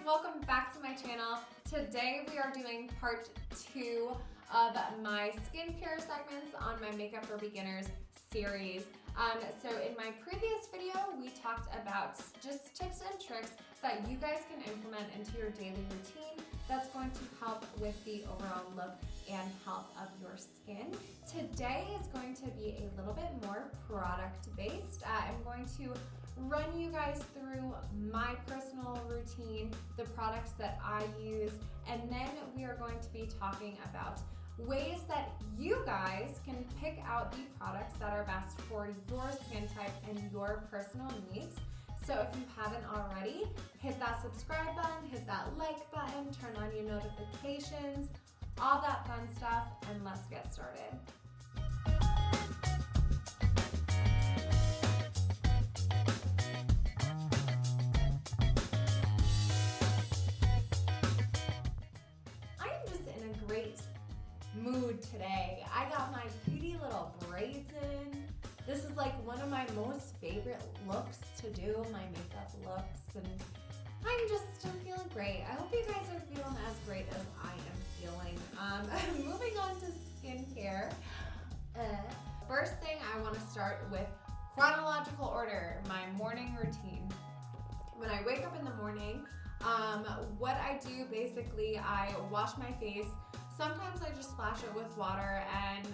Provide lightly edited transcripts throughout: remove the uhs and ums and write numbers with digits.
welcome back to my channel. Today we are doing part 2 of my skincare segments on my Makeup for Beginners series. So in my previous video, we talked about just tips and tricks that you guys can implement into your daily routine that's going to help with the overall look and health of your skin. Today is going to be a little bit more product based. I'm going to run you guys through my personal routine, the products that I use, and then we are going to be talking about ways that you guys can pick out the products that are best for your skin type and your personal needs. So if you haven't already, hit that subscribe button, hit that like button, turn on your notifications, all that fun stuff, and let's get started. Mood today. I got my pretty little braids in. This is like one of my most favorite looks to do, my makeup looks, and I'm feeling great. I hope you guys are feeling as great as I am feeling. Moving on to skincare. First thing, I want to start with chronological order, my morning routine. When I wake up in the morning, what I do basically, I wash my face. Sometimes I just splash it with water, and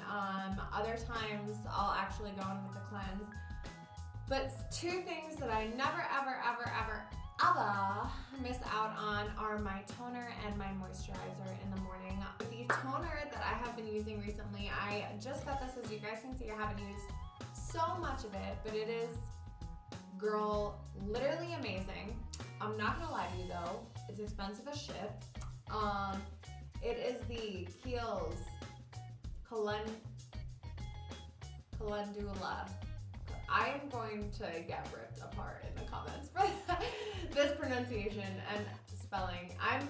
other times I'll actually go in with a cleanse. But two things that I never, ever miss out on are my toner and my moisturizer in the morning. The toner that I have been using recently, I just got this, as you guys can see. I haven't used so much of it, but it is, girl, literally amazing. I'm not gonna lie to you though, it's expensive as shit. It is the Kiehl's Calendula. I am going to get ripped apart in the comments for this pronunciation and spelling. I'm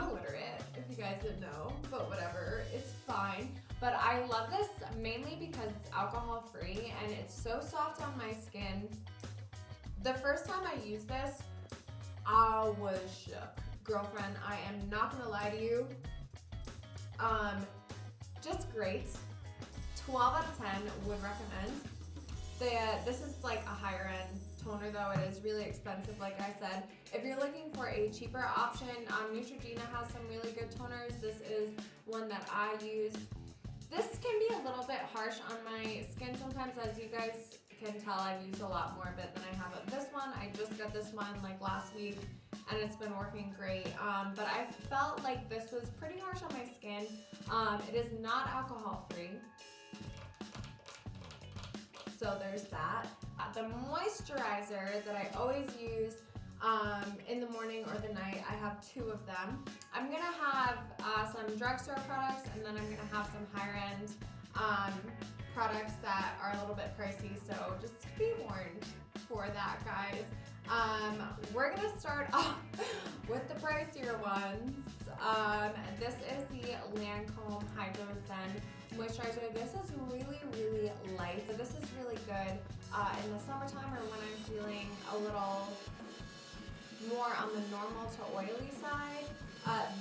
illiterate, if you guys didn't know, but whatever, it's fine. But I love this mainly because it's alcohol free and it's so soft on my skin. The first time I used this, I was shook. Girlfriend, I am not gonna lie to you. Just great. 12 out of 10 would recommend. This is like a higher end toner though. It is really expensive, like I said. If you're looking for a cheaper option, Neutrogena has some really good toners. This is one that I use. This can be a little bit harsh on my skin sometimes. As you guys can tell, I've used a lot more of it than I have of this one. I just got this one like last week, and it's been working great. But I felt like this was pretty harsh on my skin. It is not alcohol free, so there's that. The moisturizer that I always use in the morning or the night, I have two of them. I'm gonna have some drugstore products, and then I'm gonna have some higher end products that are a little bit pricey, so just be warned for that, guys. We're gonna start off with the pricier ones. This is the Lancome HYDRA Moisturizer. This is really light. So this is really good in the summertime or when I'm feeling a little more on the normal to oily side.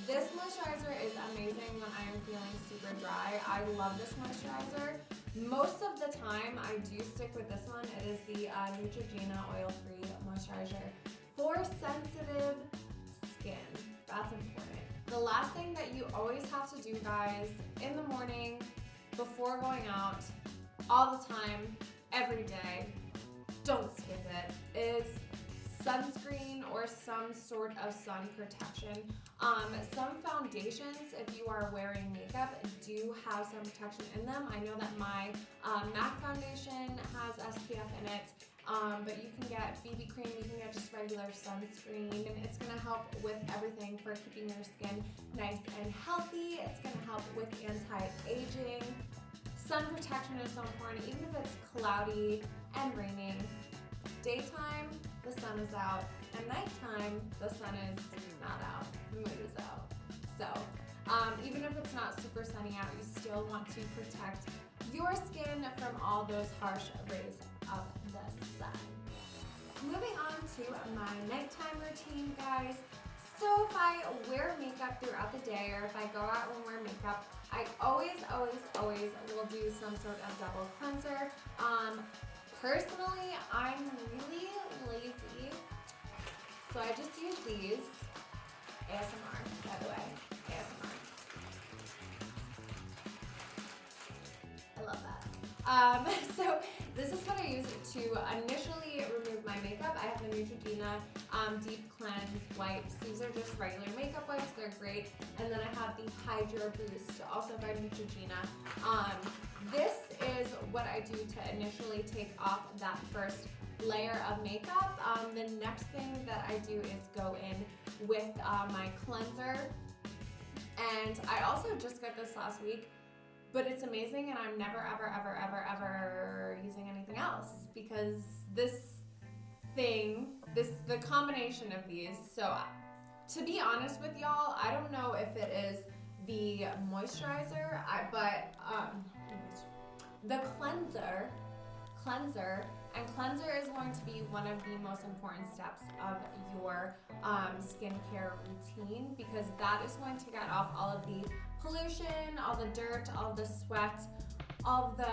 This moisturizer is amazing when I am feeling super dry. I love this moisturizer. Most of the time, I do stick with this one. It is the Neutrogena oil-free moisturizer for sensitive skin. That's important. The last thing that you always have to do, guys, in the morning, before going out, all the time, every day, don't skip it, is sunscreen or some sort of sun protection. Some foundations, if you are wearing makeup, do have some protection in them. I know that my MAC foundation has SPF in it, but you can get BB cream, you can get just regular sunscreen, and it's gonna help with everything for keeping your skin nice and healthy. It's gonna help with anti-aging. Sun protection is so important, even if it's cloudy and raining. Daytime, the sun is out, and nighttime, the sun is not out, the moon is out. So, even if it's not super sunny out, you still want to protect your skin from all those harsh rays of the sun. Moving on to my nighttime routine, guys. So if I wear makeup throughout the day or if I go out and wear makeup, I always will do some sort of double cleanser. Personally, I'm really lazy, so I just use these. ASMR, by the way, ASMR. I love that. So this is what I use to initially remove my makeup. I have the Neutrogena Deep Cleanse Wipes. These are just regular makeup wipes, they're great. And then I have the HYDRA Boost, also by Neutrogena. This is what I do to initially take off that first layer of makeup. The next thing that I do is go in with my cleanser. And I also just got this last week, but it's amazing and I'm never ever using anything else because the combination of these, so to be honest with y'all, I don't know if it is the moisturizer, but the cleanser is going to be one of the most important steps of your skincare routine because that is going to get off all of the pollution, all the dirt, all the sweat, all the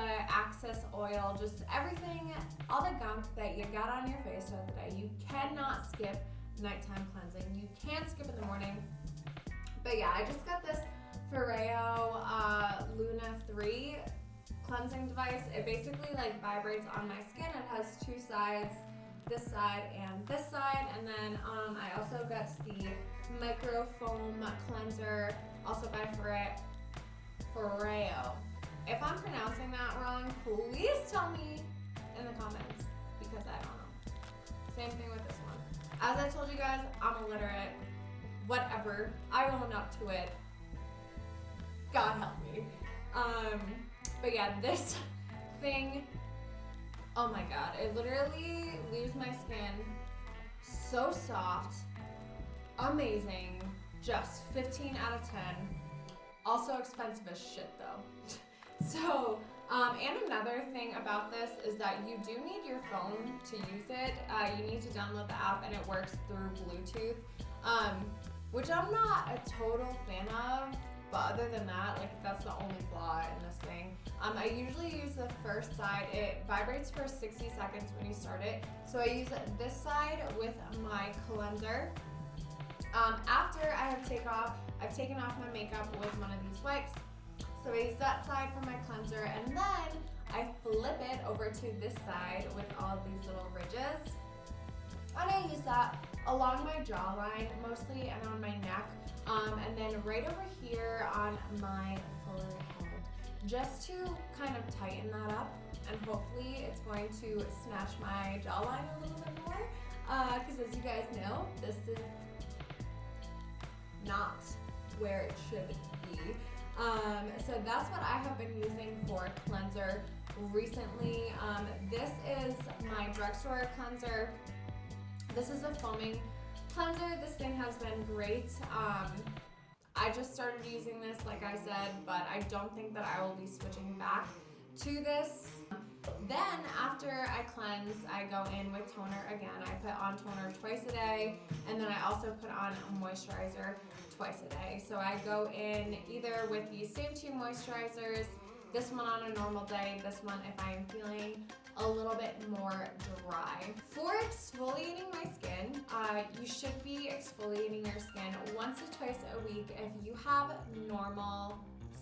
excess oil, just everything, all the gunk that you got on your face throughout the day. You cannot skip nighttime cleansing. You can't skip in the morning. But yeah, I just got this Foreo Luna 3 cleansing device. It basically like vibrates on my skin. It has two sides, this side and this side. And then I also got the micro foam cleanser, also by Foreo. If I'm pronouncing that wrong, please tell me in the comments because I don't know. Same thing with this one. As I told you guys, I'm illiterate. Whatever. I own up to it. God help me. But yeah, this thing, oh my god, it literally leaves my skin so soft, amazing, just 15 out of 10. Also expensive as shit though. So, and another thing about this is that you do need your phone to use it. You need to download the app and it works through Bluetooth, which I'm not a total fan of, but other than that, like that's the only flaw in this thing. I usually use the first side. It vibrates for 60 seconds when you start it. So I use this side with my cleanser. After I've taken off my makeup with one of these wipes. So I use that side for my cleanser and then I flip it over to this side with all of these little ridges. And I use that along my jawline mostly and on my neck. And then right over here on my forehead, just to kind of tighten that up. And hopefully it's going to snatch my jawline a little bit more. Because as you guys know, this is not where it should be. So that's what I have been using for cleanser recently. This is my drugstore cleanser. This is a foaming cleanser. This thing has been great. I just started using this, like I said, but I don't think that I will be switching back to this. Then after I cleanse, I go in with toner again. I put on toner twice a day, and then I also put on a moisturizer twice a day. So I go in either with these same two moisturizers, this one on a normal day, this one if I'm feeling a little bit more dry. For exfoliating my skin, you should be exfoliating your skin once or twice a week if you have normal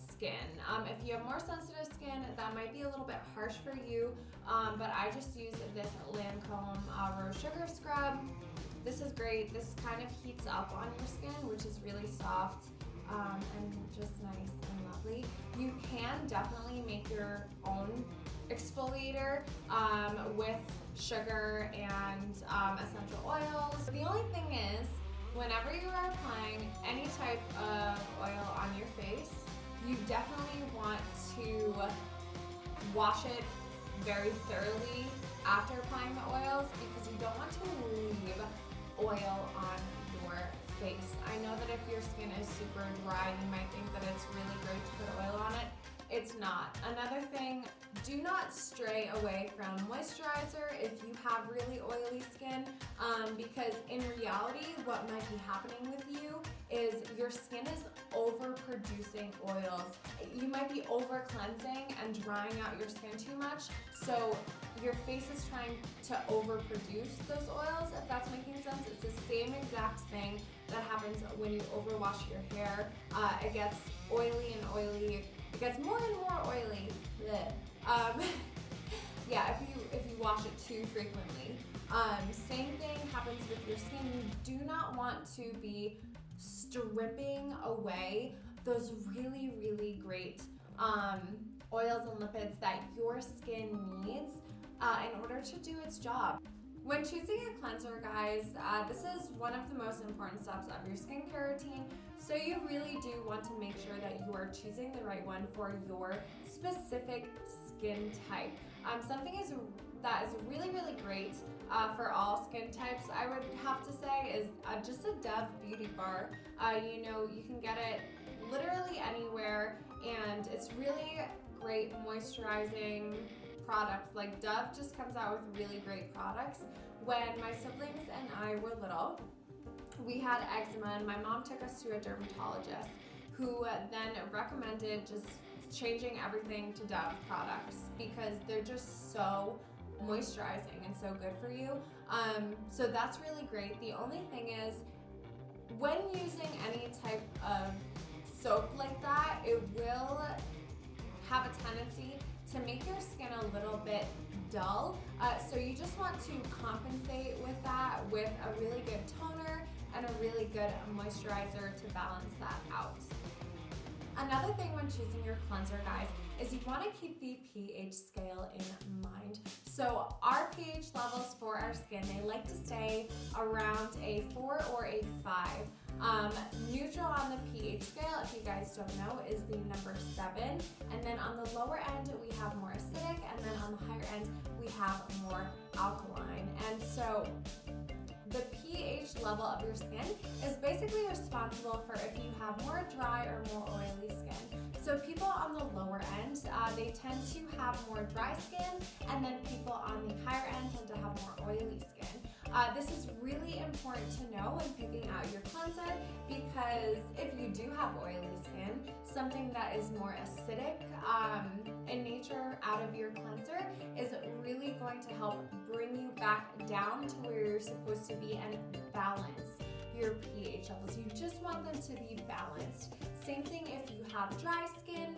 skin. If you have more sensitive skin, that might be a little bit harsh for you, but I just use this Lancome Rose Sugar Scrub. This is great. This kind of heats up on your skin, which is really soft and just nice and lovely. You can definitely make your own exfoliator with sugar and essential oils. The only thing is, whenever you are applying any type of oil on your face, you definitely want to wash it very thoroughly after applying the oils because you don't want to leave oil on your face. I know that if your skin is super dry, you might think that it's really great to put oil on it. it's not. Another thing, do not stray away from moisturizer if you have really oily skin, because in reality, what might be happening with you is your skin is overproducing oils. You might be over cleansing and drying out your skin too much, so your face is trying to overproduce those oils, if that's making sense. It's the same exact thing that happens when you overwash your hair. It gets oily and oily. It gets more and more oily. Yeah, if you wash it too frequently. Same thing happens with your skin. You do not want to be stripping away those really, really great oils and lipids that your skin needs in order to do its job. When choosing a cleanser, guys, this is one of the most important steps of your skincare routine, so you really do want to make sure that you are choosing the right one for your specific skin type. Something that is really, really great for all skin types, I would have to say, is just a Dove beauty bar. You know, you can get it literally anywhere, and it's really great moisturizing products. Like Dove just comes out with really great products. When my siblings and I were little, we had eczema, and my mom took us to a dermatologist who then recommended just changing everything to Dove products because they're just so moisturizing and so good for you. So that's really great. The only thing is, when using any type of soap like that, it will have a tendency to make your skin a little bit dull. So you just want to compensate with that with a really good toner and a really good moisturizer to balance that out. Another thing when choosing your cleanser, guys, is you want to keep the pH scale in mind. So our pH levels for our skin, they like to stay around a 4 or a 5. Neutral on the pH scale, if you guys don't know, is the number 7. And then on the lower end, we have more acidic, and then on the higher end, we have more alkaline. And so the pH level of your skin is basically responsible for if you have more dry or more oily skin. So people on the lower end, they tend to have more dry skin, and then people on the higher end tend to have more oily skin. This is really important to know when picking out your cleanser, because if you do have oily skin, something that is more acidic in nature out of your cleanser is really going to help bring you back down to where you're supposed to be and balance your pH levels. You just want them to be balanced. Same thing if you have dry skin.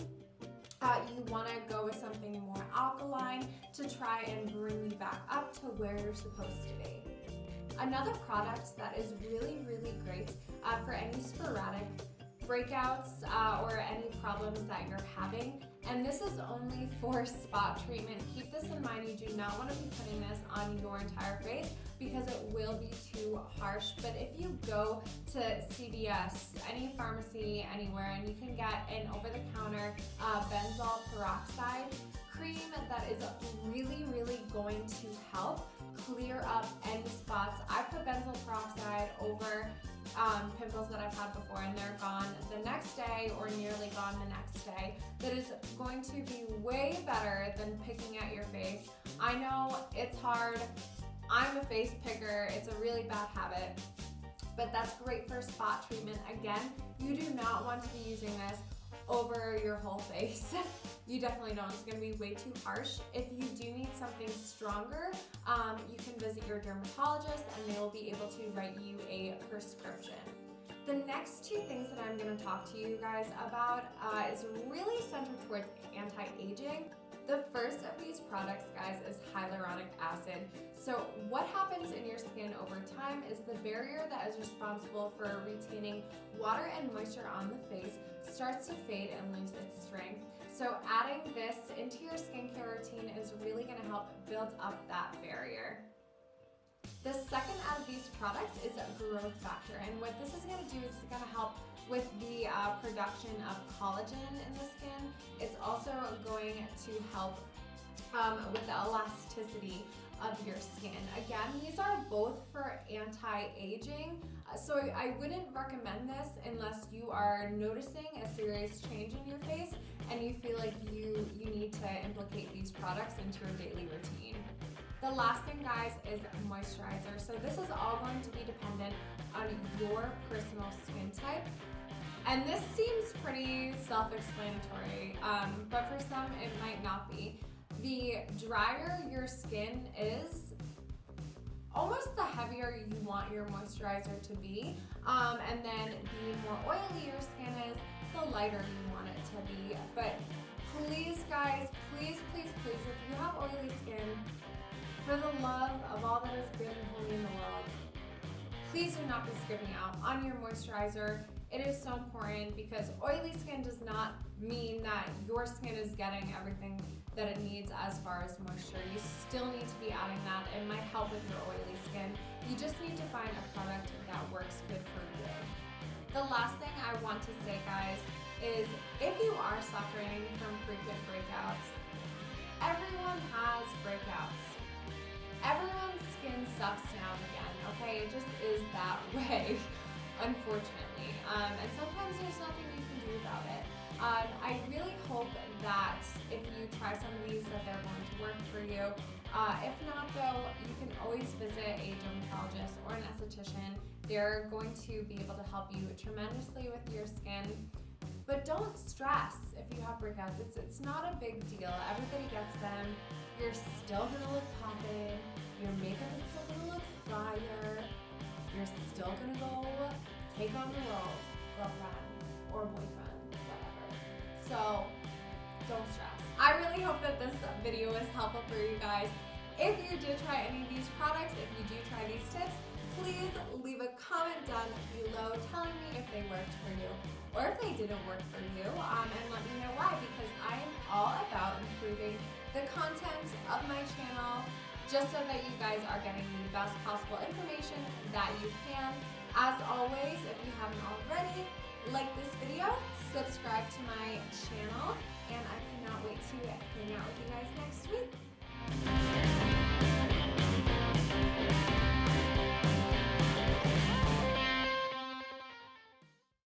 You want to go with something more alkaline to try and bring you back up to where you're supposed to be. Another product that is really, really great for any sporadic breakouts or any problems that you're having, and this is only for spot treatment. Keep this in mind. You do not want to be putting this on your entire face because it will be too harsh. But if you go to CVS, any pharmacy, anywhere, and you can get an over-the-counter benzoyl peroxide cream that is really, really going to help clear up any spots. I put benzoyl peroxide over pimples that I've had before, and they're gone the next day or nearly gone the next day. That is going to be way better than picking at your face. I know it's hard. I'm a face picker. It's a really bad habit, but that's great for spot treatment. Again, you do not want to be using this over your whole face. You definitely don't. It's going to be way too harsh. If you do need something stronger, you can visit your dermatologist and they will be able to write you a prescription. The next two things that I'm going to talk to you guys about is really centered towards anti-aging. The first of these products, guys, is hyaluronic acid. So what happens in your skin over time is the barrier that is responsible for retaining water and moisture on the face starts to fade and lose its strength. So adding this into your skincare routine is really going to help build up that barrier. The second out of these products is a growth factor, and what this is going to do is it's going to help with the production of collagen in the skin. It's also going to help with the elasticity of your skin. Again, these are both for anti-aging, so I wouldn't recommend this unless you are noticing a serious change in your face and you feel like you need to implicate these products into your daily routine. The last thing, guys, is moisturizer. So this is all going to be dependent on your personal skin type. And this seems pretty self-explanatory, but for some it might not be. The drier your skin is, almost the heavier you want your moisturizer to be. And then the more oily your skin is, the lighter you want it to be. But please, guys, please, please, please, if you have oily skin, for the love of all that is good and holy in the world, please do not be skipping out on your moisturizer. It is so important because oily skin does not mean that your skin is getting everything that it needs as far as moisture. You still need to be adding that. It might help with your oily skin. You just need to find a product that works good for you. The last thing I want to say, guys, is if you are suffering from frequent breakouts, everyone has breakouts. Everyone's skin sucks now and again, okay? It just is that way, unfortunately. And sometimes there's nothing you can do about it. I really hope that if you try some of these that they're going to work for you. If not, though, you can always visit a dermatologist or an esthetician. They're going to be able to help you tremendously with your skin. But don't stress if you have breakouts. It's not a big deal. Everybody gets them. You're still gonna look poppin'. Your makeup is still gonna look fire. You're still gonna go take on the world, girlfriend or boyfriend, whatever. So don't stress. I really hope that this video was helpful for you guys. If you did try any of these products, if you do try these tips, please leave a comment down below telling me if they worked for you or if they didn't work for you, and let me know why, because I am all about improving the content of my channel just so that you guys are getting the best possible information that you can. As always, if you haven't already, like this video, subscribe to my channel, and I cannot wait to hang out with you guys next